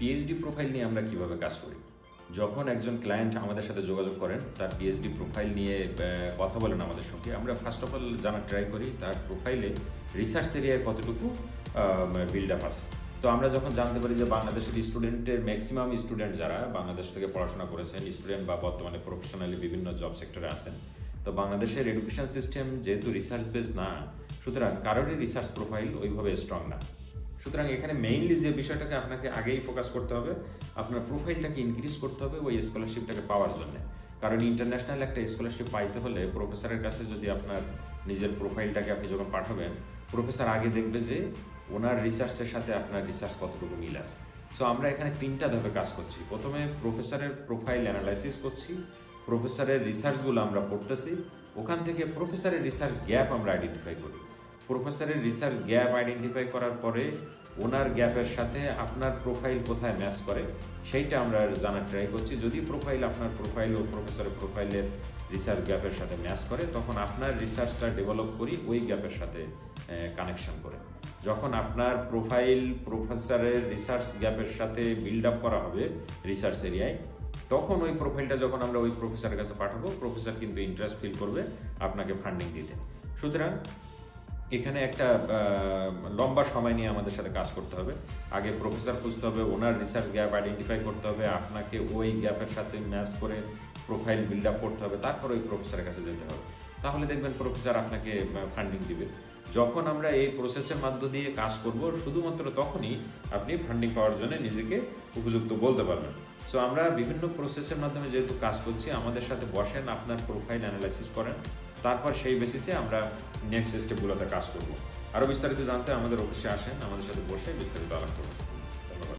PhD profile নিয়ে আমরা কিভাবে কাজ করি। যখন একজন ক্লায়েন্ট আমাদের সাথে যোগাযোগ করেন, তার পিএইচডি প্রোফাইল নিয়ে কথা বলেন আমাদের সঙ্গে, আমরা ফার্স্ট অফ অল জানার ট্রাই করি তার প্রোফাইলে রিসার্চ এরিয়ায় কতটুকু বিল্ড আপ আছে। তো আমরা যখন জানতে পারি যে বাংলাদেশের স্টুডেন্টের ম্যাক্সিমাম স্টুডেন্ট যারা বাংলাদেশ থেকে পড়াশোনা করেছেন, স্টুডেন্ট বা বর্তমানে প্রফেশনালি বিভিন্ন জব সেক্টরে আছেন, তো বাংলাদেশের এডুকেশন সিস্টেম যেহেতু রিসার্চ বেস না, সুতরাং কারোরই রিসার্চ প্রোফাইল ওইভাবে স্ট্রং না। সুতরাং এখানে মেইনলি যে বিষয়টাকে আপনাকে আগেই ফোকাস করতে হবে, আপনার প্রোফাইলটাকে ইনক্রিজ করতে হবে ওই স্কলারশিপটাকে পাওয়ার জন্য। কারণ ইন্টারন্যাশনাল একটা স্কলারশিপ পাইতে হলে প্রফেসরের কাছে যদি আপনার নিজের প্রোফাইলটাকে আপনি যখন পাঠাবেন, প্রফেসর আগে দেখবে যে ওনার রিসার্চের সাথে আপনার রিসার্চ কতটুকু মিল আছে। সো আমরা এখানে তিনটা ধাপে কাজ করছি। প্রথমে প্রফেসরের প্রোফাইল অ্যানালাইসিস করছি, প্রফেসরের রিসার্চগুলো আমরা পড়তেছি, ওখান থেকে প্রফেসরের রিসার্চ গ্যাপ আমরা আইডেন্টিফাই করি। প্রফেসরের রিসার্চ গ্যাপ আইডেন্টিফাই করার পরে ওনার গ্যাপের সাথে আপনার প্রোফাইল কোথায় ম্যাচ করে সেইটা আমরা জানার ট্রাই করছি। যদি প্রোফাইল আপনার প্রোফাইল ও প্রফেসরের প্রোফাইলের রিসার্চ গ্যাপের সাথে ম্যাচ করে, তখন আপনার রিসার্চটা ডেভেলপ করি ওই গ্যাপের সাথে কানেকশন করে। যখন আপনার প্রোফাইল প্রফেসরের রিসার্চ গ্যাপের সাথে বিল্ড আপ করা হবে রিসার্চ এরিয়ায়, তখন ওই প্রোফাইলটা যখন আমরা ওই প্রফেসরের কাছে পাঠাবো, প্রফেসর কিন্তু ইন্টারেস্ট ফিল করবে আপনাকে ফান্ডিং দিতে। সুতরাং এখানে একটা লম্বা সময় নিয়ে আমাদের সাথে কাজ করতে হবে। আগে প্রফেসর খুঁজতে হবে, ওনার রিসার্চ গ্যাপ আইডেন্টিফাই করতে হবে, আপনাকে ওই গ্যাপের সাথে ম্যাচ করে প্রোফাইল বিল্ড আপ করতে হবে, তারপর ওই প্রফেসরের কাছে যেতে হবে। তাহলে দেখবেন প্রফেসর আপনাকে ফান্ডিং দিবে। যখন আমরা এই প্রসেসের মধ্য দিয়ে কাজ করব, শুধুমাত্র তখনই আপনি ফান্ডিং পাওয়ার জন্য নিজেকে উপযুক্ত বলতে পারবেন। সো আমরা বিভিন্ন প্রসেসের মাধ্যমে যেহেতু কাজ করছি, আমাদের সাথে বসেন, আপনার প্রোফাইল অ্যানালাইসিস করেন, তারপর সেই বেসিসে আমরা নেক্সট স্টেপগুলোতে কাজ করব। আরও বিস্তারিত জানতে আমাদের অফিসে আসেন, আমাদের সাথে বসে বিস্তারিত আলাপ করুন।